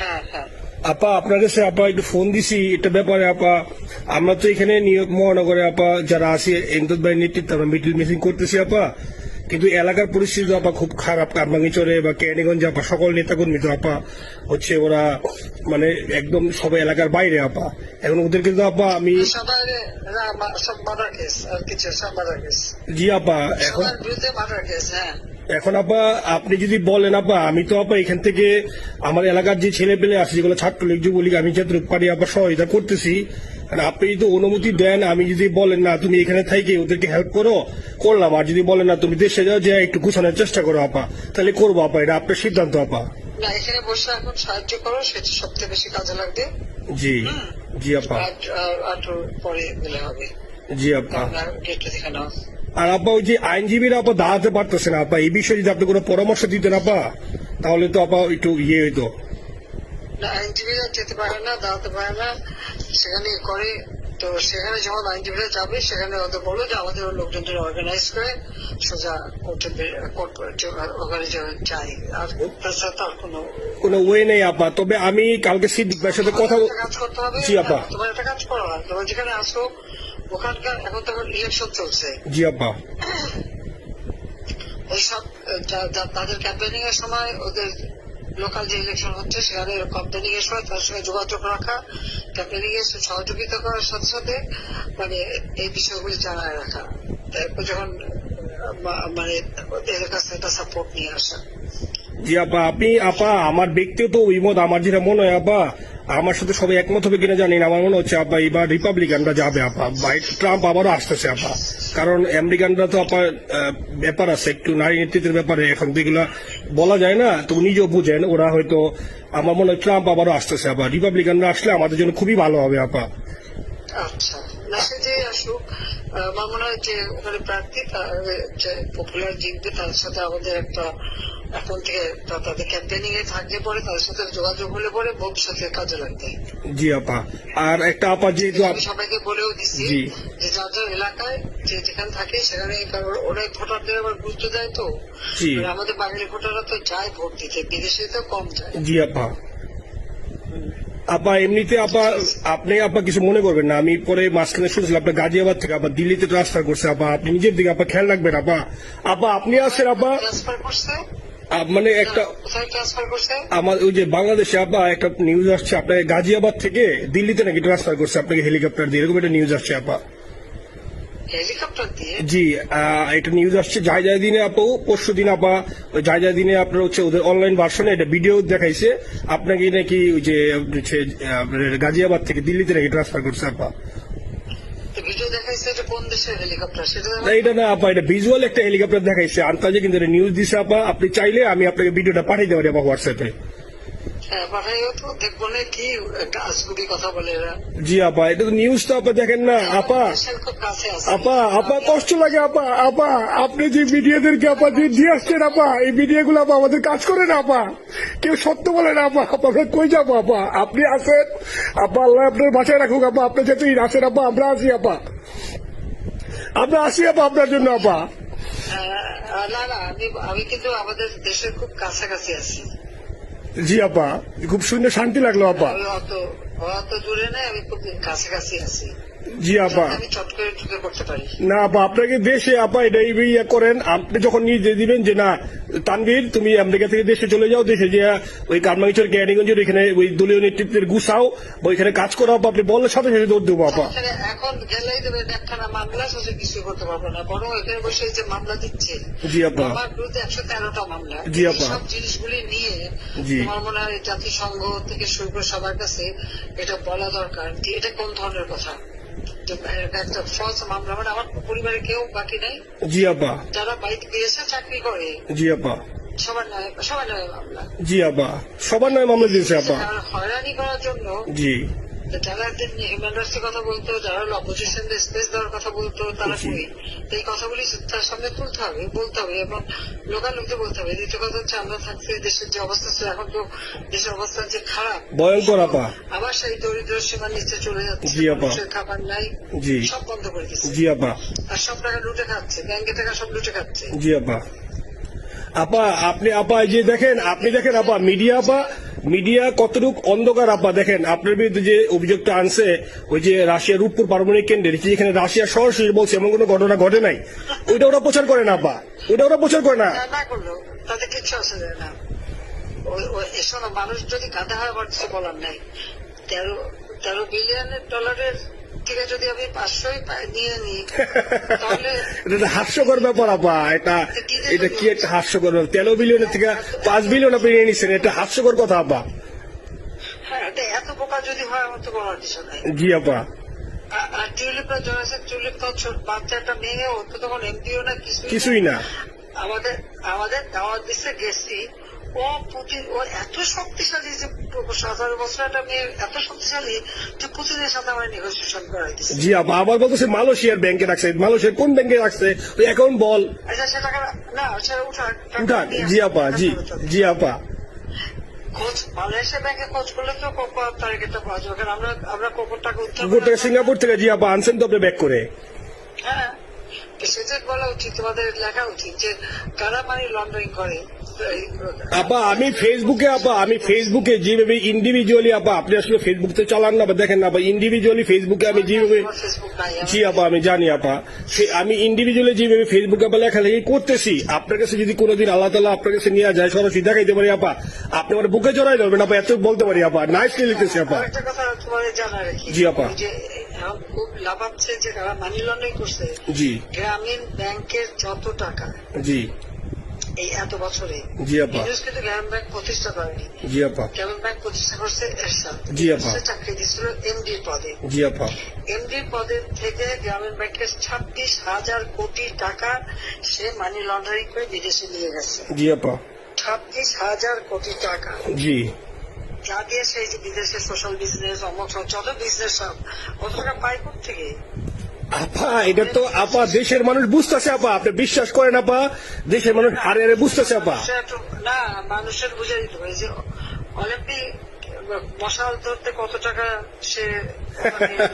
হ্যাঁ হ্যাঁ আপা আপনার কাছে আপা একটু ফোন দিছি এটা ব্যাপারে আপা। আমরা তো এখানে নিয়োগ মহানগরে আপা যারা আছি এমদাদ ভাই নেতৃত্বে আমরা মিটিং মিটিং করতেছি আপা, কিন্তু এলাকার পরিস্থিতি আপা খুব খারাপ। কারমাঙ্গিচরে বা কেরানীগঞ্জে আপা সকল নেতাকর্মী তো আপা হচ্ছে ওরা মানে একদম সবাই এলাকার বাইরে আপা। এখন ওদের কিন্তু আপা আমি সবার সব মার্ডার কেস আর কিছু সব মার্ডার কেস জি আপা এখন সবার বিরুদ্ধে মার্ডার কেস। হ্যাঁ এখন আপা আপনি যদি বলেন আপা আমি তো আপা এখান থেকে আমার এলাকার যে ছেলে পেলে আছে যেগুলো ছাত্রলীগ যুবলীগ আমি যতটুকু পারি আপা সহায়তা করতেছি। আর আপনি যদি অনুমতি দেন, আমি যদি বলেন না তুমি এখানে থেকে ওদেরকে হেল্প করো করলাম, আর যদি বলেন না তুমি দেশে যাও যে একটু গুছানোর চেষ্টা করো আপা, তাহলে করবো আপা, এটা আপনার সিদ্ধান্ত আপা। না, এখানে বসে এখন সাহায্য করো, সেটা সবচেয়ে বেশি কাজে লাগবে। জি জি আপা। আর পরে দিলে হবে। জি আপা। গেটটা দেখে নাও। আর আপা ওই যে আইনজীবীরা আপা দাঁড়াতে পারতেছে না আপা, এই বিষয়ে যদি আপনি কোনো পরামর্শ দিতেন আপা তাহলে তো আপা একটু ইয়ে হইতো। না, আইনজীবীরা যেতে পারে না, দাঁড়াতে পারে না, সেখানে করে। তো সেখানে যখন আইনজীবীরা যাবে সেখানে ওদের বলো যে আমাদের লোকজনদের অর্গানাইজ করে সোজা ওখানে যাই। আর তাছাড়া তার কোনো ওয়ে নেই আপা। তবে আমি কালকে সিদ্দিক ভাইয়ের সাথে কথা কাজ করতে হবে। জি আপা। তোমার একটা কাজ করো, তোমার যেখানে আসো ওখানকার এখন তো ইলেকশন চলছে। জি আপা। ওইসব তাদের ক্যাম্পেনিং এর সময় ওদের লোকাল যে ইলেকশন হচ্ছে সেখানে ক্যাম্পেনিং এর সময় তার সঙ্গে যোগাযোগ রাখা, ক্যাম্পেনিং এর সহযোগিতা করার সাথে সাথে মানে এই বিষয়গুলি জানায় রাখা, তারপর যখন মানে ওদের কাছে একটা সাপোর্ট নিয়ে আসা। জি আপা। আপনি আপা আমার ব্যক্তিগত অভিমত আমার যেটা মনে হয় আপা, আমার সাথে সবাই একমত হবে কিনা জানি না, আমার মনে হচ্ছে আপা এবার রিপাবলিকানরা যাবে আপা, ট্রাম্প আবারও আসতেছে আপা। কারণ আমেরিকানরা তো আপা ব্যাপার আছে একটু নারী নেতৃত্বের ব্যাপারে, এখন যেগুলা বলা যায় না তো নিজেও বুঝেন, ওরা হয়তো আমার মনে হয় ট্রাম্প আবারও আসতেছে আপা। রিপাবলিকানরা আসলে আমাদের জন্য খুবই ভালো হবে আপা। আচ্ছা, না সে যে আসুক, আমার মনে হয় যে ওখানে প্রার্থী যে পপুলার জিতবে তার সাথে আমাদের একটা এখন থেকে তাদের ক্যাম্পেনিং এ থাকলে পরে তাদের সাথে যোগাযোগ হলে পরে ভবিষ্যতে কাজে লাগবে। জি আপা। আর একটা আপা যেহেতু আমি সবাইকে বলেও দিচ্ছি জি যে যার যার এলাকায় যে যেখানে থাকে সেখানে, কারণ অনেক ভোটারদের আবার গুরুত্ব দেয় তো। জি আমাদের বাঙালি ভোটাররা তো যায় ভোট দিতে, বিদেশে তো কম যায়। জি আপা। আপা এমনিতে আপা আপনি আপা কিছু মনে করবেন না, আমি পরে মাঝখানে শুনছিলাম আপনার গাজিয়াবাদ থেকে আপা দিল্লিতে ট্রান্সফার করছে আপা, আপনি নিজের দিকে আপা খেয়াল রাখবেন আপা। আপা আপনি আছেন আপা ট্রান্সফার করছে মানে একটা কোথায় ট্রান্সফার করছে? আমার ওই যে বাংলাদেশে আপা একটা নিউজ আসছে আপনাকে গাজিয়াবাদ থেকে দিল্লিতে নাকি ট্রান্সফার করছে আপনাকে হেলিকপ্টার দিয়ে, এরকম একটা নিউজ আসছে আপা। হেলিকপ্টার দিয়ে? জি এটা নিউজ আসছে যায় দিনে আপু, পরশু দিন আপা ওই যায় দিনে আপনার হচ্ছে ওদের অনলাইন ভার্সনে এটা ভিডিও দেখাইছে আপনাকে নাকি ওই যে গাজিয়াবাদ থেকে দিল্লিতে নাকি ট্রান্সফার করছে আপা। ভিডিও দেখাইছে, এটা কোন দেশের হেলিকপ্টার সেটা? না এটা না আপা, এটা ভিজুয়াল একটা হেলিকপ্টার দেখাইছে আন্তাজে, কিন্তু এটা নিউজ দিছে আপা। আপনি চাইলে আমি আপনাকে ভিডিওটা পাঠিয়ে দেওয়ার আপা হোয়াটসঅ্যাপে। পাঠাইও তো, দেখবো না কি একটা আজগুবি কথা বলে এরা। জি আপা, এটা তো নিউজ তো আপা দেখেন না আপা। খুব কাছে আছে আপা আপা কষ্ট লাগে আপা। আপা আপনি যে মিডিয়াদেরকে আপা যে দিয়ে আসছেন আপা, এই মিডিয়া গুলো আপা আমাদের কাজ করে না আপা, কেউ সত্য বলে না আপা। আপা আমরা কই যাবো আপা, আপনি আছেন আপা, আল্লাহ আপনার বাসায় রাখুক আপা, আপনি যেতেই আছেন আপা, আমরা আছি আপা, আমরা আসি আপা আপনার জন্য আপা। না না, আমি কিন্তু আমাদের দেশের খুব কাছাকাছি আছি। জি আপা, খুব শুনে শান্তি লাগলো আপা। আমি অত দূরে নাই, আমি খুব কাছাকাছি আছি। জি আপা। আমি চট করে ঢুকে করতে পারি না আপা আপনাকে দেশে আপা এটা ইয়ে করেন, আপনি যখন নিজে দিবেন যে না তানভীর তুমি আমেরিকা থেকে দেশে চলে যাও, দেশে যে ওই কারমাঙ্গিচর কেরানীগঞ্জের ওইখানে ওই দলীয় নেতৃত্বের গুছাও বা ওইখানে কাজ করো আপা, আপনি বললে সাথে সাথে দৌড় দেবো আপা। এখন গেলেই দেবে একখানা মামলা, শেষে কিছু করতে পারবো না, বরং এখানে বসে যে মামলা দিচ্ছে জি আপা। আমার বিরুদ্ধে 113টা মামলা। জি আপা। সব জিনিসগুলি নিয়ে জি আমার মনে হয় জাতিসংঘ থেকে শুরু করে সবার কাছে এটা বলা দরকার যে এটা কোন ধরনের কথা। একটা ফলস মামলা, মানে আমার পরিবারে কেউ বাকি নেই। জি আপা। যারা বাইরে বিদেশে চাকরি করে জি আপা। সবার নয় মামলা। জি আপা, সবার নয় মামলা দিয়েছে আপা। হয়রানি করার জন্য জি যারা হিউম্যান রাইটসের কথা বলতো, যারা অপোজিশন স্পেস দেওয়ার কথা বলতো, তারা কই? এই কথাগুলি তার সামনে তুলতে হবে, বলতে হবে এবং লোকালোকে বলতে হবে। দ্বিতীয় কথা হচ্ছে আমরা থাকতে দেশের যে অবস্থা ছিল, এখন তো দেশের অবস্থা যে খারাপ ভয়ঙ্কর আপা। আবার সেই দরিদ্র সীমার নিচে চলে যাচ্ছে, জি আপা। মানুষের খাবার নাই, জি সব বন্ধ করে দিচ্ছে। জি আপা। আর সব টাকা লুটে খাচ্ছে, ব্যাংকে টাকা সব লুটে খাচ্ছে। জি আপা। আপা আপনি আপা এই যে দেখেন, আপনি দেখেন আপা, মিডিয়া কতটুক অন্ধকার আপা। দেখেন আপনার বিরুদ্ধে যে অভিযোগটা আনছে ওই যে রাশিয়ার রূপপুর পারমাণবিক কেন্দ্রে, যেখানে রাশিয়া সরাসরি বলছে এমন কোনো ঘটনা ঘটে নাই, ওইটা ওরা প্রচার করে না আপা, ওইটা ওরা প্রচার করে না। না করলো তাতে কিচ্ছু অসুবিধা না। শোনো, মানুষ যদি গাধা হয় আমার কিছু বলার নাই। 13 বিলিয়ন ডলারের থেকে যদি আমি 500ই নিয়ে নিই তাহলে এটা হাস্যকর ব্যাপার আপা। এটা কি একটা হাস্যকর ব্যাপার? 13 বিলিয়নের থেকে 5 বিলিয়ন আপনি নিয়ে নিচ্ছেন, এটা হাস্যকর কথা আপা। হ্যাঁ, এত বোকা যদি হয় আমার তো বলার কিছু নাই। জি আপা। আর টিউলিপরা জয়েছে, টিউলিপ তো বাচ্চা একটা মেয়ে, ও তো তখন এমপিও না, কিছুই না। আমাদের দাওয়াত দিচ্ছে, গেছি। ও পুতিন, ও এত শক্তিশালী যে 17 বছর একটা মেয়ে এত শক্তিশালী যে পুতিনের সাথে আমার নেগোসিয়েশন করাই দিচ্ছে। জি আপা, আবার বলতেছে মালয়েশিয়ার ব্যাংকে রাখছে। মালয়েশিয়ার কোন ব্যাংকে রাখছে ওই অ্যাকাউন্ট বল। আচ্ছা, সে টাকা না, সে উঠাক। জি আপা, জি আপা। খোঁজ মালয়েশিয়া ব্যাংকে খোঁজ করলে তো কোপার তারিখটা পাওয়া যাবে, কারণ আমরা কোপার টাকা উদ্ধার সিঙ্গাপুর থেকে। জি আপা, আনছেন তো আপনি ব্যাক করে। হ্যাঁ, সেটা বলা উচিত, তোমাদের লেখা উচিত যে কারা মানি লন্ডারিং করে। আপা আমি ফেসবুকে যেভাবে ইন্ডিভিজুয়ালি আপা, আপনি আসলে ফেসবুক তো চালান না, দেখেন না আপা, ইন্ডিভিজুয়ালি ফেসবুকে আমি যেভাবে, ফেসবুক নাই। জি আপা আমি জানি আপা, আমি ইন্ডিভিজুয়ালি যেভাবে ফেসবুকে আপা লেখালেখি করতেছি, আপনার কাছে যদি কোনোদিন আল্লাহ তাআলা আপনার কাছে নিয়ে যায়, সরাসরি দেখাইতে পারি আপা, আপনি আমার বুকে জড়াই ধরবেন আপা, এত বলতে পারি আপা। নাইসলি লিখতেছি আপা। একটা কথা তোমাদের জানা রাখি, জি আপা। যে এখন খুব লাভাচ্ছে যে যারা মানি লন্ডারিং করছে। জি। গ্রামীণ ব্যাংকের যত টাকা জি এই এত বছরে, জি আপা। কিন্তু গ্রামীণ ব্যাংক প্রতিষ্ঠা করেনি। জি আপা। গ্রামীণ ব্যাংক প্রতিষ্ঠা করছে এরশাদ। জি আপা। সে চাকরি দিচ্ছিল এমডির পদে। জি আপা। এমডির পদের থেকে গ্রামীণ ব্যাংকের 26,000 কোটি টাকা সে মানি লন্ডারিং করে বিদেশে নিয়ে গেছে। জি আপা। 26,000 কোটি টাকা। জি। যা দিয়ে সেই যে বিদেশে সোশ্যাল বিজনেস, অমক যত বিজনেস সব কত টাকা পায় থেকে। আপা এটা তো আপা দেশের মানুষ বুঝতেছে আপা, আপনি বিশ্বাস করেন আপা, দেশের মানুষ হারে হারে বুঝতেছে আপা। না, মানুষের বুঝে দিতে হবে যে অলিম্পিক মশাল ধরতে কত টাকা সে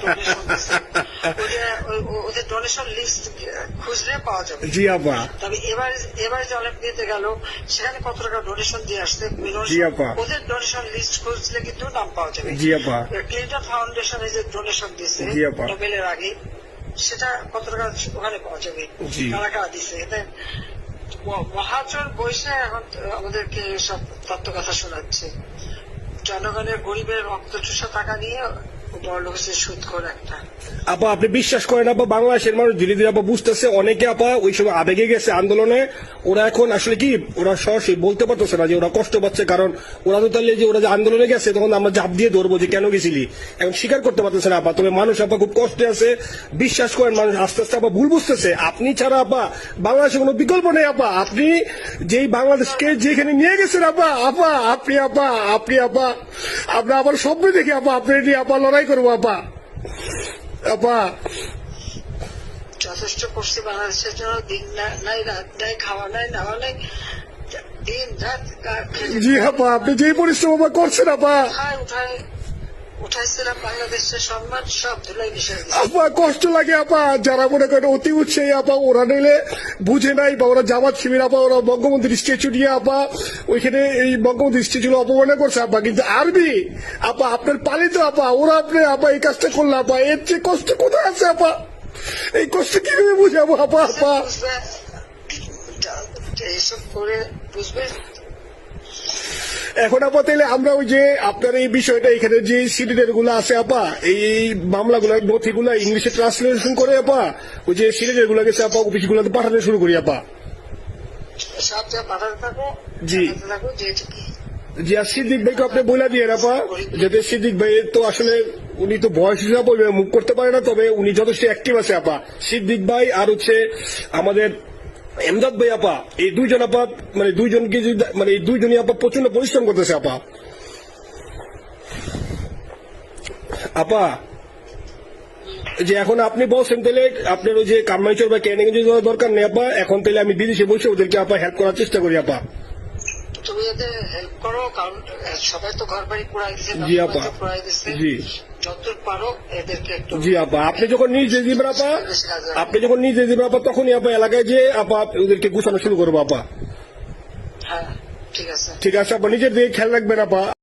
ডোনেশন দিচ্ছে, ওদের ডোনেশন লিস্ট খুঁজলে পাওয়া যাবে। জি আপা। তবে এবার যে অলিম্পিকে গেল সেখানে কত টাকা ডোনেশন দিয়ে আসছে, জি আপা। ওদের ডোনেশন লিস্ট খুঁজলে কিন্তু নাম পাওয়া যাবে। জি আপা। ক্লিন্টন ফাউন্ডেশনে যে ডোনেশন দিচ্ছে জি আপা। নোবেলের আগে, সেটা কত টাকা ওখানে পাওয়া যাবে, কারা কারা দিচ্ছে। এতে মহাজন বসে এখন আমাদেরকে সব তত্ত্ব কথা শোনাচ্ছে, জনগণের গরিবের রক্ত চুষা টাকা নিয়ে বড় হচ্ছে সুদ করে একটা। আপা আপনি বিশ্বাস করেন আপা, বাংলাদেশের মানুষ ধীরে ধীরে আপা বুঝতেছে, অনেকে আপা ওই সময় আবেগে গেছে আন্দোলনে, ওরা এখন আসলে কি ওরা সরাসরি বলতে পারতেছে না যে ওরা কষ্ট পাচ্ছে, কারণ ওরা তো তাহলে যে ওরা যে আন্দোলনে গেছে তখন আমরা ঝাঁপ দিয়ে ধরবো যে কেন গেছিলি, এখন স্বীকার করতে পারতেছে না আপা। তবে মানুষ আপা খুব কষ্টে আছে, বিশ্বাস করেন মানুষ আস্তে আস্তে আপা ভুল বুঝতেছে। আপনি ছাড়া আপা বাংলাদেশের কোনো বিকল্প নেই আপা, আপনি যেই বাংলাদেশকে যেখানে নিয়ে গেছেন আপা, আপনি আমরা আবার স্বপ্ন দেখি আপা, আপনি নিয়ে আপা লড়াই করবো আপা। আপা যথেষ্ট করছি বাংলাদেশের জন্য, দিন নাই রাত নাই, খাওয়া নাই নাওয়া নাই, দিন রাত। জি আপা, আপনি যে পরিশ্রম আপা করছেন আপা, উঠাইছিলাম বাংলাদেশের সম্মান সব ধুলাই মিশে গেছে। আপা কষ্ট লাগে আপা, যারা মনে করেন অতি উৎসাহী আপা, ওরা নিলে বুঝে নাই বা ওরা জামাত শিবির আপা, ওরা বঙ্গবন্ধুর স্ট্যাচু নিয়ে আপা ওইখানে এই বঙ্গবন্ধুর স্ট্যাচু অপমানে করছে আপা, কিন্তু আরবি আপা আপনার পালিত আপা, ওরা আপনি আপা এই কাজটা করলে আপা, এর চেয়ে কষ্ট কোথায় আছে আপা? এই কষ্ট কিভাবে বুঝাবো আপা? এইসব করে বুঝবে। এখন আপা তাইলে আমরা ওই যে আপনার এই বিষয়টা এখানে যে সিলিন্ডার গুলো আছে আপা, এই মামলাগুলো নথিগুলো ইংলিশে ট্রান্সলেশন করে আপা ওই যে সিলিন্ডার গুলো গেছে আপা অফিস গুলোতে পাঠাতে শুরু করি আপা। সব যা পাঠাতে থাকো, জি জি। আর সিদ্দিক ভাইকে আপনি বলে দিয়ে আপা, যাতে সিদ্দিক ভাই তো আসলে উনি তো বয়স হিসাবে মুখ করতে পারে না, তবে উনি যথেষ্ট অ্যাক্টিভ আছে আপা। সিদ্দিক ভাই আর হচ্ছে আমাদের এমদাদ ভাই আপা, এই দুইজন আপা মানে দুইজনকে মানে এই দুইজনই আপা প্রচন্ড পরিশ্রম করতেছে আপা। আপা যে এখন আপনি বলছেন তাহলে আপনার ওই যে কামাইচর বা ক্যানিগঞ্জ যাওয়ার দরকার নেই আপা, এখন তাহলে আমি বিদেশে বসে ওদেরকে আপা হেল্প করার চেষ্টা করি আপা। তুমি এদের হেল্প করো, কারণ সবাই তো ঘর বাড়ি পুরাই দিচ্ছে। জি আপা। জি যতদূর পারো এদেরকে একটু। জি আপা, আপনি যখন নিজে দিবেন আপা, তখনই আপা এলাকায় যে আপা ওদেরকে গুছানো শুরু করবো আপা। ঠিক আছে। ঠিক আছে আপা, নিজের দিকে খেয়াল রাখবেন আপা।